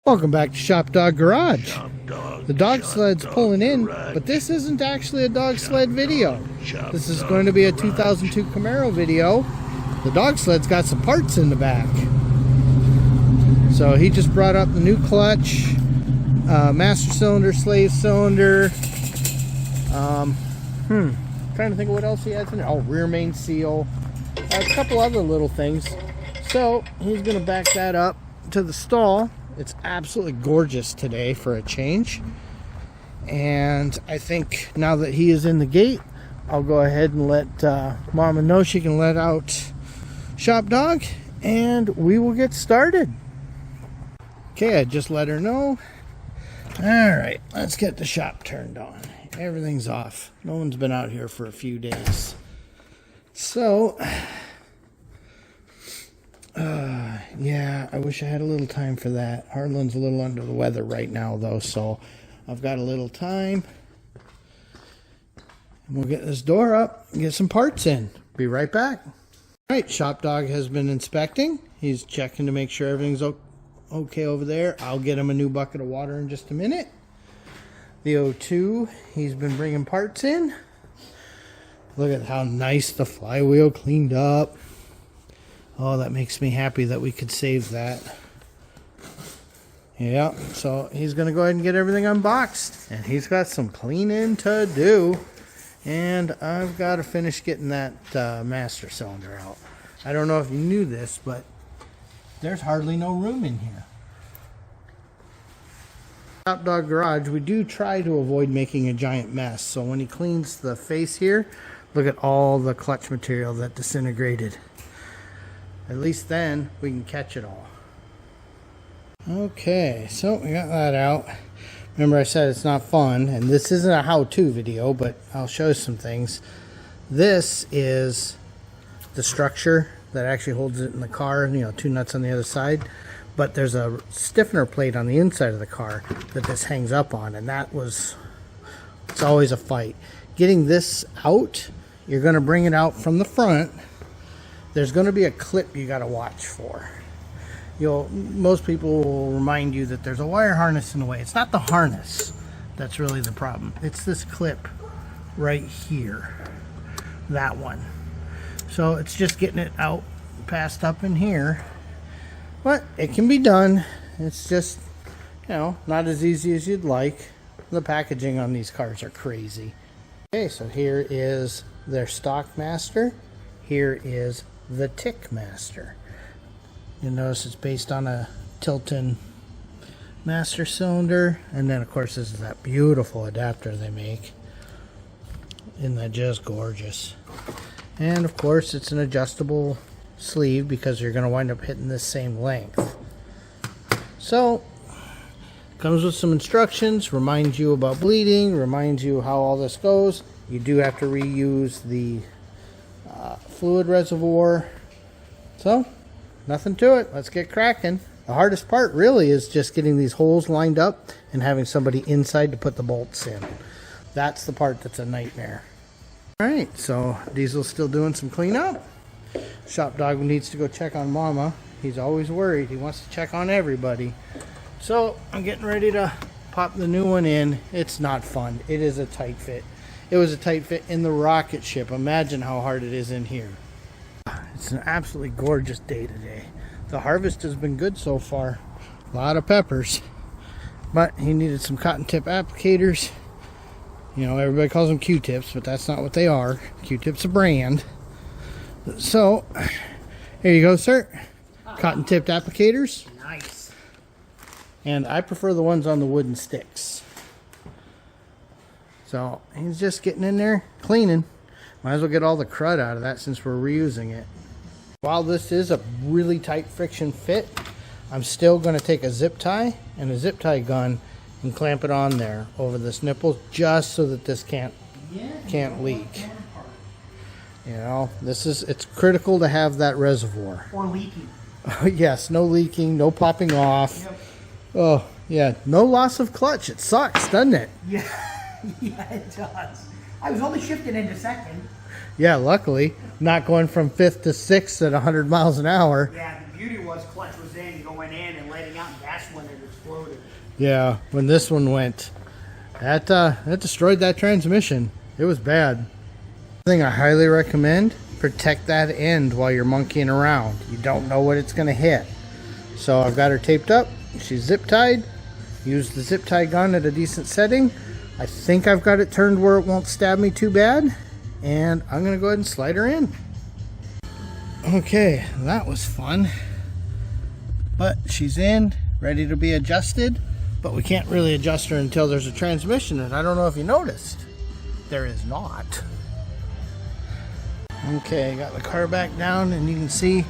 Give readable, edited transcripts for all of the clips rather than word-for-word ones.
Welcome back to ShopDog-Garage. The dog sled's pulling in, but this isn't actually a dog sled video. This is going to be a 2002 Camaro video. The dog sled's got some parts in the back. So he just brought up the new clutch, master cylinder, slave cylinder. Trying to think of what else he has in there. Oh, rear main seal. A couple other little things. So he's going to back that up to the stall. It's absolutely gorgeous today for a change. And I think now that he is in the gate, I'll go ahead and let Mama know she can let out Shop Dog, and we will get started. Okay, I just let her know. Alright, let's get the shop turned on. Everything's off. No one's been out here for a few days. So, yeah, I wish I had a little time for that. Harlan's a little under the weather right now, though, so I've got a little time. And we'll get this door up and get some parts in. Be right back. All right, Shop Dog has been inspecting. He's checking to make sure everything's okay over there. I'll get him a new bucket of water in just a minute. The O2, he's been bringing parts in. Look at how nice the flywheel cleaned up. Oh, that makes me happy that we could save that. Yeah, so he's going to go ahead and get everything unboxed. And he's got some cleaning to do. And I've got to finish getting that master cylinder out. I don't know if you knew this, but there's hardly no room in here. ShopDog-Garage, we do try to avoid making a giant mess. So when he cleans the face here, look at all the clutch material that disintegrated. At least then we can catch it all. Okay, so we got that out. Remember I said it's not fun, and this isn't a how-to video, but I'll show you some things. This is the structure that actually holds it in the car, you know, two nuts on the other side. But there's a stiffener plate on the inside of the car that this hangs up on, and it's always a fight. Getting this out, you're going to bring it out from the front. There's going to be a clip you got to watch for. Most people will remind you that there's a wire harness in the way. It's not the harness that's really the problem. It's this clip right here. That one. So it's just getting it out, passed up in here. But it can be done. It's just, not as easy as you'd like. The packaging on these cars are crazy. Okay, so here is their stock master. Here is the Tick Master. You'll notice it's based on a Tilton master cylinder, and then of course this is that beautiful adapter they make. Isn't that just gorgeous? And of course it's an adjustable sleeve because you're going to wind up hitting this same length. So comes with some instructions, reminds you about bleeding, reminds you how all this goes. You do have to reuse the fluid reservoir. So nothing to it. Let's get cracking. The hardest part really is just getting these holes lined up and having somebody inside to put the bolts in. That's the part that's a nightmare. Alright, so Diesel's still doing some cleanup. Shop Dog needs to go check on Mama. He's always worried. He wants to check on everybody. So I'm getting ready to pop the new one in. It's not fun. It is a tight fit. It was a tight fit in the rocket ship. Imagine how hard it is in here. It's an absolutely gorgeous day today. The harvest has been good so far. A lot of peppers. But he needed some cotton tip applicators. Everybody calls them Q-tips, but that's not what they are. Q-tip's a brand. So, here you go, sir. Cotton tipped applicators. Nice. And I prefer the ones on the wooden sticks. So, he's just getting in there, cleaning. Might as well get all the crud out of that since we're reusing it. While this is a really tight friction fit, I'm still going to take a zip tie and a zip tie gun and clamp it on there over this nipple just so that this can't leak. It's critical to have that reservoir. Or leaking. Yes, no leaking, no popping off. Yep. Oh, yeah, no loss of clutch. It sucks, doesn't it? Yeah. Yeah, it does. I was only shifting into second. Yeah, luckily. Not going from 5th to 6th at 100 miles an hour. Yeah, the beauty was clutch was in, going in and letting out, and that's when it was exploded. Yeah, when this one went, that destroyed that transmission. It was bad. Thing I highly recommend, protect that end while you're monkeying around. You don't know what it's going to hit. So I've got her taped up. She's zip tied. Use the zip tie gun at a decent setting. I think I've got it turned where it won't stab me too bad. And I'm going to go ahead and slide her in. Okay, that was fun. But she's in, ready to be adjusted. But we can't really adjust her until there's a transmission. And I don't know if you noticed. There is not. Okay, got the car back down, and you can see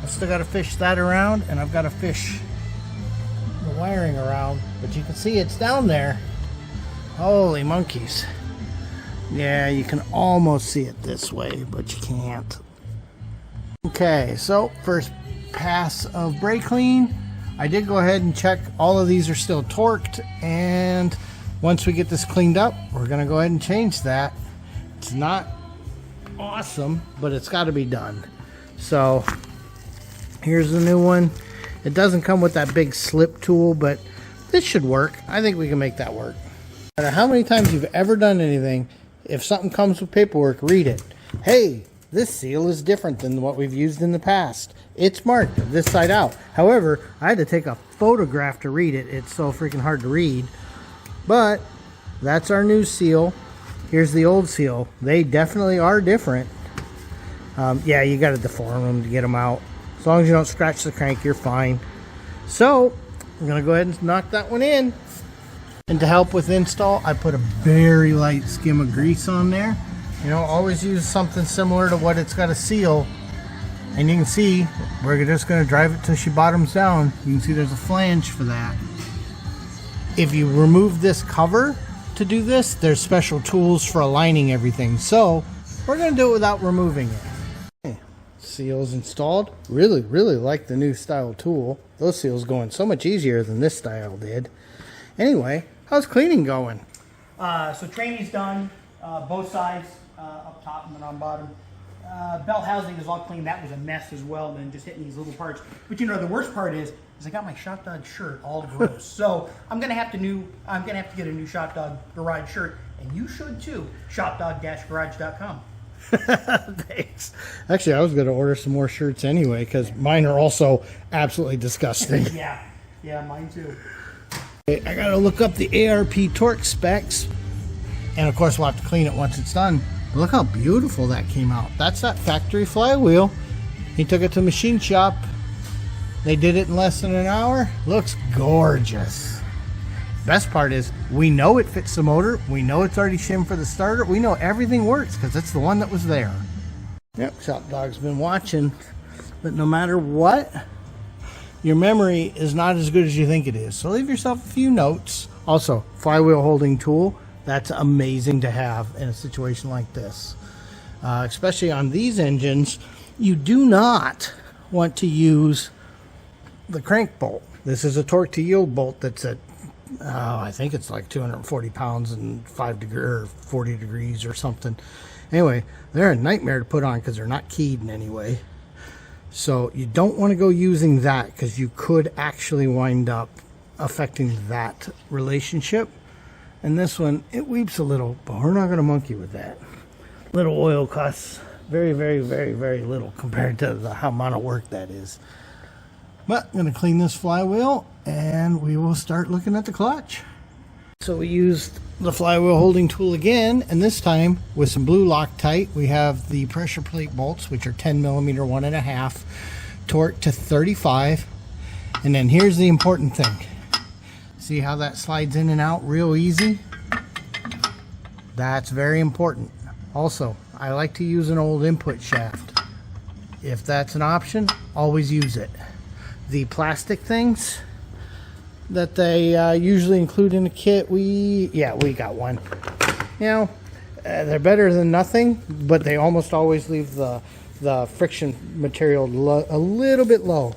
I've still got to fish that around, and I've got to fish the wiring around, but you can see it's down there. Holy monkeys. Yeah, you can almost see it this way, but you can't. Okay, so first pass of brake clean. I did go ahead and check all of these are still torqued, and once we get this cleaned up, we're going to go ahead and change that. It's not awesome, but it's got to be done. So here's the new one. It doesn't come with that big slip tool, but this should work. I think we can make that work. No matter how many times you've ever done anything, if something comes with paperwork, read it. Hey, this seal is different than what we've used in the past. It's marked this side out. However, I had to take a photograph to read it. It's so freaking hard to read. But that's our new seal. Here's the old seal. They definitely are different. Yeah, you got to deform them to get them out. As long as you don't scratch the crank, you're fine. So, I'm going to go ahead and knock that one in. And to help with install, I put a very light skim of grease on there. You know, always use something similar to what it's got a seal. And you can see, we're just going to drive it till she bottoms down. You can see there's a flange for that. If you remove this cover to do this, there's special tools for aligning everything. So, we're going to do it without removing it. Okay. Seals installed. Really like the new style tool. Those seals going so much easier than this style did. Anyway, how's cleaning going? So training's done, both sides, up top and then on bottom. Belt housing is all clean. That was a mess as well, and then just hitting these little parts. But you know, the worst part is I got my ShopDog shirt all gross. So I'm gonna have to get a new ShopDog-Garage shirt, and you should too. ShopDog-Garage.com. Thanks. Actually, I was going to order some more shirts anyway, because mine are also absolutely disgusting. Yeah, mine too. I got to look up the ARP torque specs, and of course we'll have to clean it once it's done. But look how beautiful that came out. That's that factory flywheel. He took it to the machine shop. They did it in less than an hour. Looks gorgeous. Best part is we know it fits the motor. We know it's already shimmed for the starter. We know everything works because it's the one that was there. Yep, ShopDog's been watching. But no matter what, your memory is not as good as you think it is. So leave yourself a few notes. Also, flywheel holding tool. That's amazing to have in a situation like this. Especially on these engines, you do not want to use the crank bolt. This is a torque to yield bolt that's at, I think it's like 240 pounds and 40 degrees or something. Anyway, they're a nightmare to put on because they're not keyed in any way. So you don't want to go using that because you could actually wind up affecting that relationship. And this one, it weeps a little, but we're not going to monkey with that. Little oil costs very little compared to how amount of work that is. But I'm going to clean this flywheel and we will start looking at the clutch. So we used the flywheel holding tool again, and this time with some blue Loctite. We have the pressure plate bolts, which are 10 millimeter 1.5, torqued to 35. And then here's the important thing. See how that slides in and out real easy? That's very important. Also, I like to use an old input shaft. If that's an option, always use it. The plastic things that they usually include in the kit, we got one. You know, they're better than nothing, but they almost always leave the friction material a little bit low.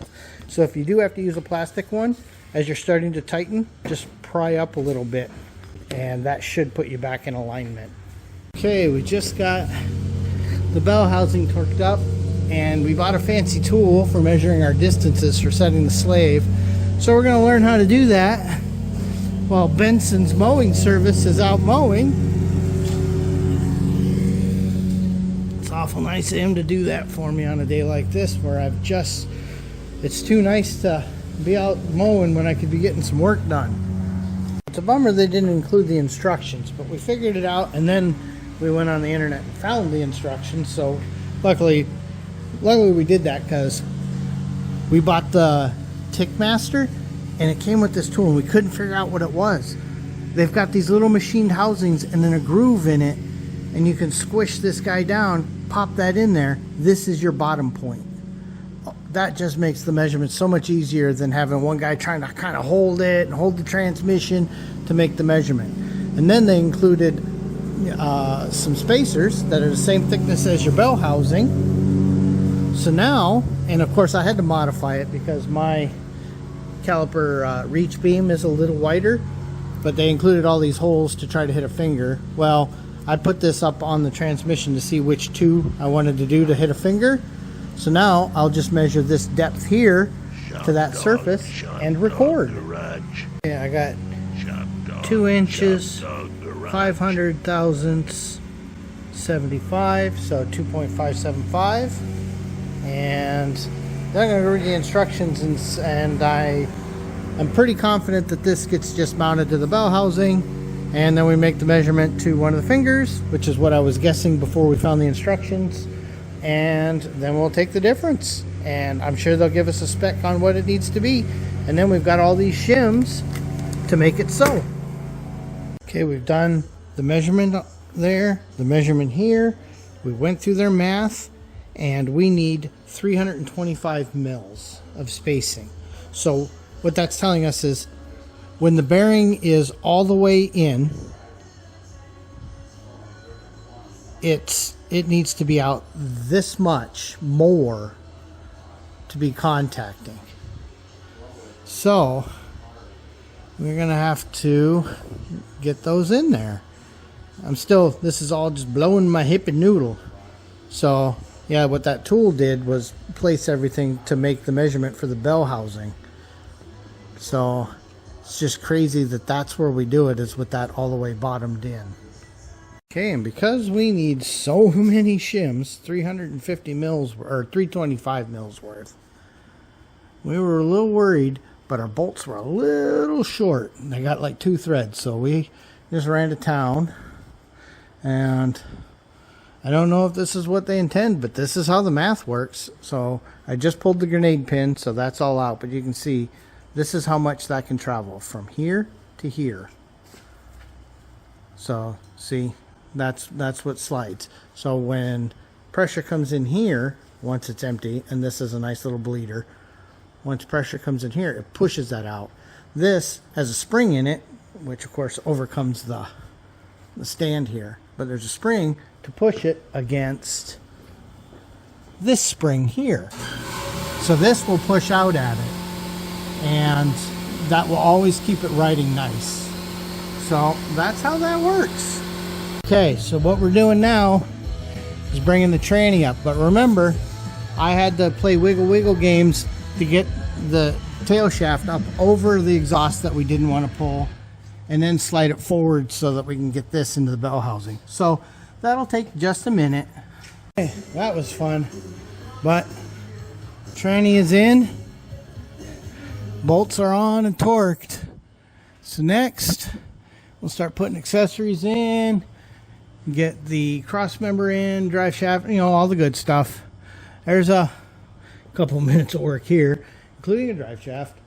So if you do have to use a plastic one, as you're starting to tighten, just pry up a little bit, and that should put you back in alignment. Okay, we just got the bell housing torqued up, and we bought a fancy tool for measuring our distances for setting the slave. So we're gonna learn how to do that while Benson's mowing service is out mowing. It's awful nice of him to do that for me on a day like this where it's too nice to be out mowing when I could be getting some work done. It's a bummer they didn't include the instructions, but we figured it out, and then we went on the internet and found the instructions. So luckily we did that because we bought the Tickmaster and it came with this tool and we couldn't figure out what it was. They've got these little machined housings and then a groove in it, and you can squish this guy down, pop that in there. This is your bottom point. That just makes the measurement so much easier than having one guy trying to kind of hold it and hold the transmission to make the measurement. And then they included some spacers that are the same thickness as your bell housing. So now, and of course I had to modify it because my caliper reach beam is a little wider, but they included all these holes to try to hit a finger. Well, I put this up on the transmission to see which two I wanted to do to hit a finger. So now I'll just measure this depth here to that surface and record. Yeah, I got 2 inches, 500 thousandths, 75, so 2.575. And then I'm going to read the instructions, and I'm pretty confident that this gets just mounted to the bell housing, and then we make the measurement to one of the fingers, which is what I was guessing before we found the instructions. And then we'll take the difference, and I'm sure they'll give us a spec on what it needs to be, and then we've got all these shims to make it so. Okay, we've done the measurement there, the measurement here. We went through their math, and we need 325 mils of spacing. So what that's telling us is when the bearing is all the way in, it needs to be out this much more to be contacting. So we're gonna have to get those in there. This is all just blowing my hip and noodle. So yeah, what that tool did was place everything to make the measurement for the bell housing. So it's just crazy that that's where we do it, is with that all the way bottomed in. Okay, and because we need so many shims, 350 mils or 325 mils worth, we were a little worried, but our bolts were a little short. They got like 2 threads, so we just ran to town. And I don't know if this is what they intend, but this is how the math works. So I just pulled the grenade pin, so that's all out, but you can see this is how much that can travel from here to here. So see, that's what slides. So when pressure comes in here, once it's empty, and this is a nice little bleeder, once pressure comes in here, it pushes that out. This has a spring in it, which of course overcomes the stand here, but there's a spring to push it against this spring here. So this will push out at it, and that will always keep it riding nice. So that's how that works. Okay, so what we're doing now is bringing the tranny up. But remember, I had to play wiggle games to get the tail shaft up over the exhaust that we didn't want to pull, and then slide it forward so that we can get this into the bell housing. So that'll take just a minute. Okay, that was fun. But tranny is in. Bolts are on and torqued. So next, we'll start putting accessories in, get the cross member in, drive shaft, all the good stuff. There's a couple of minutes of work here, including a drive shaft.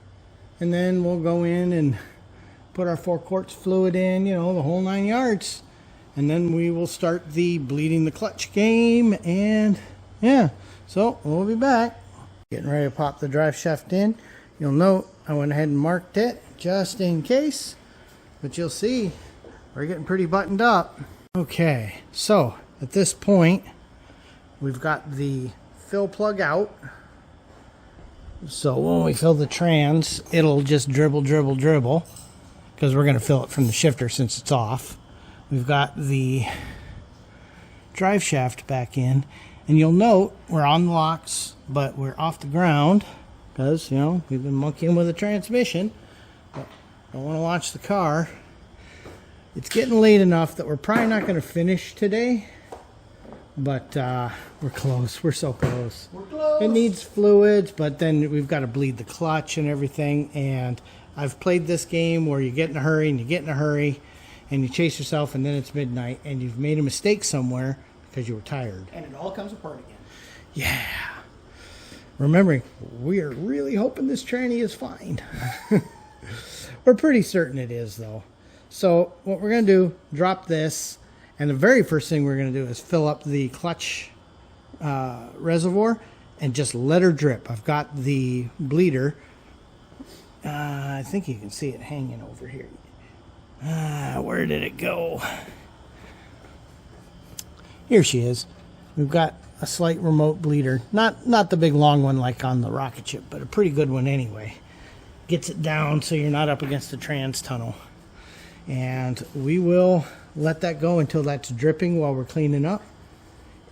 And then we'll go in and put our 4 quarts fluid in, the whole 9 yards. And then we will start the bleeding the clutch game. And yeah, so we'll be back. Getting ready to pop the drive shaft in. You'll note I went ahead and marked it just in case, but you'll see we're getting pretty buttoned up. Okay, so at this point we've got the fill plug out. So when we fill the trans, it'll just dribble because we're going to fill it from the shifter since it's off. We've got the drive shaft back in, and you'll note we're on the locks, but we're off the ground. because, you know, we've been monkeying with the transmission. But I want to watch the car. It's getting late enough that we're probably not going to finish today. But we're close. We're so close. We're close. It needs fluids, but then we've got to bleed the clutch and everything. And I've played this game where you get in a hurry and you get in a hurry and you chase yourself, and then it's midnight and you've made a mistake somewhere because you were tired. And it all comes apart again. Yeah. Remembering, we are really hoping this tranny is fine. We're pretty certain it is, though. So what we're going to do, drop this. And the very first thing we're going to do is fill up the clutch reservoir and just let her drip. I've got the bleeder. I think you can see it hanging over here. Where did it go? Here she is. We've got a slight remote bleeder. Not the big long one like on the rocket ship, but a pretty good one anyway. Gets it down so you're not up against the trans tunnel. And we will let that go until that's dripping while we're cleaning up.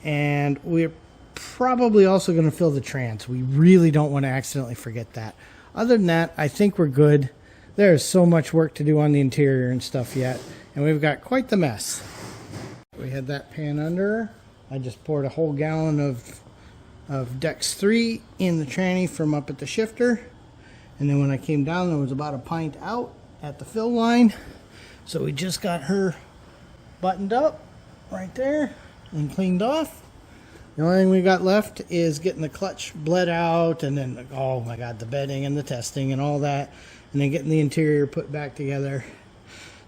And we're probably also going to fill the trans. We really don't want to accidentally forget that. Other than that, I think we're good. There is so much work to do on the interior and stuff yet. And we've got quite the mess. We had that pan under. I just poured a whole gallon of Dex 3 in the tranny from up at the shifter. And then when I came down, there was about a pint out at the fill line. So we just got her buttoned up right there and cleaned off. The only thing we got left is getting the clutch bled out, and then, oh my god, the bedding and the testing and all that, and then getting the interior put back together.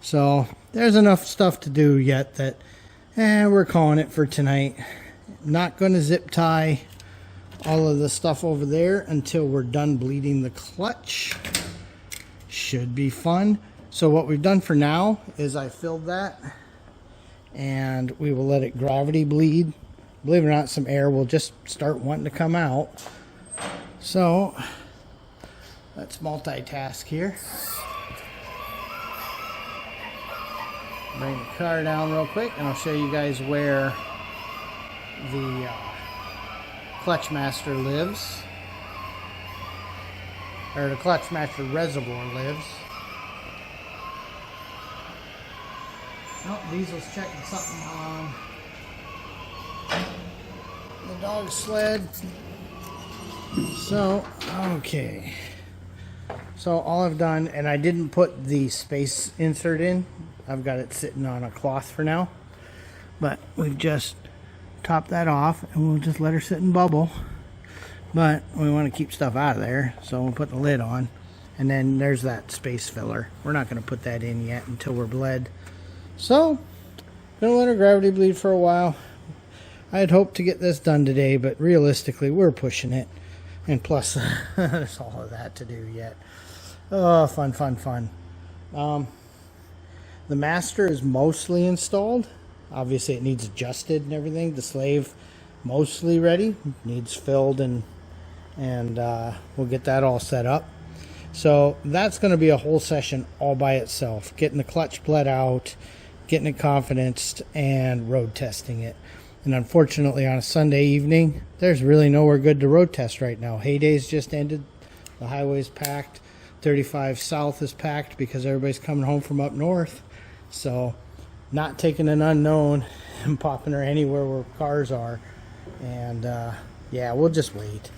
So there's enough stuff to do yet that we're calling it for tonight. Not going to zip tie all of the stuff over there until we're done bleeding the clutch. Should be fun. So what we've done for now is I filled that, and we will let it gravity bleed. Believe it or not, some air will just start wanting to come out. So let's multitask here. Bring the car down real quick, and I'll show you guys where the clutch master lives, or the clutch master reservoir lives. Oh, Diesel's checking something on the dog sled. So, okay. So all I've done, and I didn't put the space insert in. I've got it sitting on a cloth for now. But we've just topped that off, and we'll just let her sit and bubble. But we want to keep stuff out of there, so we'll put the lid on. And then there's that space filler. We're not going to put that in yet until we're bled. So, gonna let her gravity bleed for a while. I had hoped to get this done today, but realistically, we're pushing it. And plus, there's all of that to do yet. Oh, fun, fun, fun. The master is mostly installed. Obviously, it needs adjusted and everything. The slave, mostly ready. Needs filled, and we'll get that all set up. So, that's going to be a whole session all by itself. Getting the clutch bled out, getting it confidenced, and road testing it. And unfortunately, on a Sunday evening, there's really nowhere good to road test right now. Hayday's just ended. The highway's packed. 35 South is packed because everybody's coming home from up north. So, not taking an unknown and popping her anywhere where cars are. And, yeah, we'll just wait.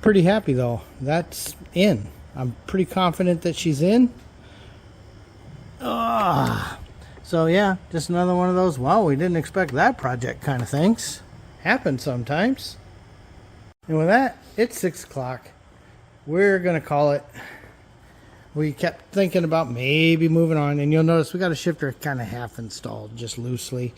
Pretty happy, though. That's in. I'm pretty confident that she's in. So yeah, just another one of those, wow, we didn't expect that project kind of things. Happens sometimes. And with that, it's 6 o'clock. We're going to call it. We kept thinking about maybe moving on, and you'll notice we got a shifter kind of half installed, just loosely.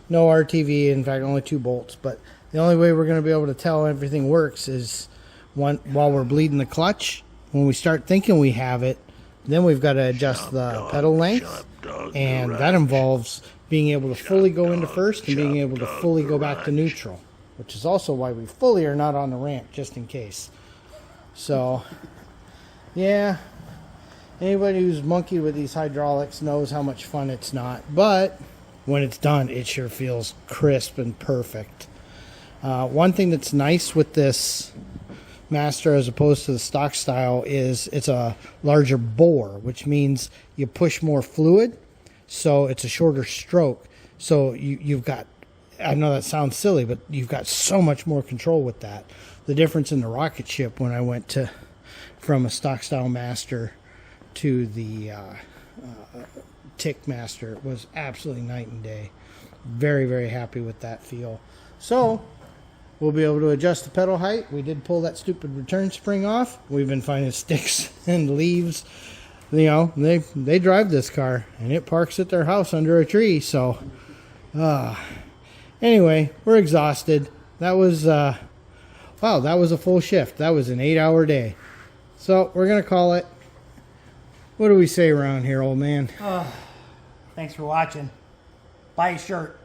No RTV, in fact, only 2 bolts. But the only way we're going to be able to tell everything works is while we're bleeding the clutch. When we start thinking we have it, then we've got to adjust the pedal length, and that involves being able to fully go into first and being able to fully go back to neutral, which is also why we fully are not on the ramp, just in case. So, yeah, anybody who's monkeyed with these hydraulics knows how much fun it's not, but when it's done, it sure feels crisp and perfect. One thing that's nice with this Master as opposed to the stock style is it's a larger bore, which means you push more fluid, so it's a shorter stroke. So you've got, I know that sounds silly, but you've got so much more control with that. The difference in the rocket ship when I went from a stock style Master to the Tick Master was absolutely night and day. Very, very happy with that feel. So we'll be able to adjust the pedal height. We did pull that stupid return spring off. We've been finding sticks and leaves. You know, they drive this car and it parks at their house under a tree. So anyway, we're exhausted. That was wow, that was a full shift. That was an 8-hour day. So we're gonna call it. What do we say around here, old man? Thanks for watching. Buy a shirt.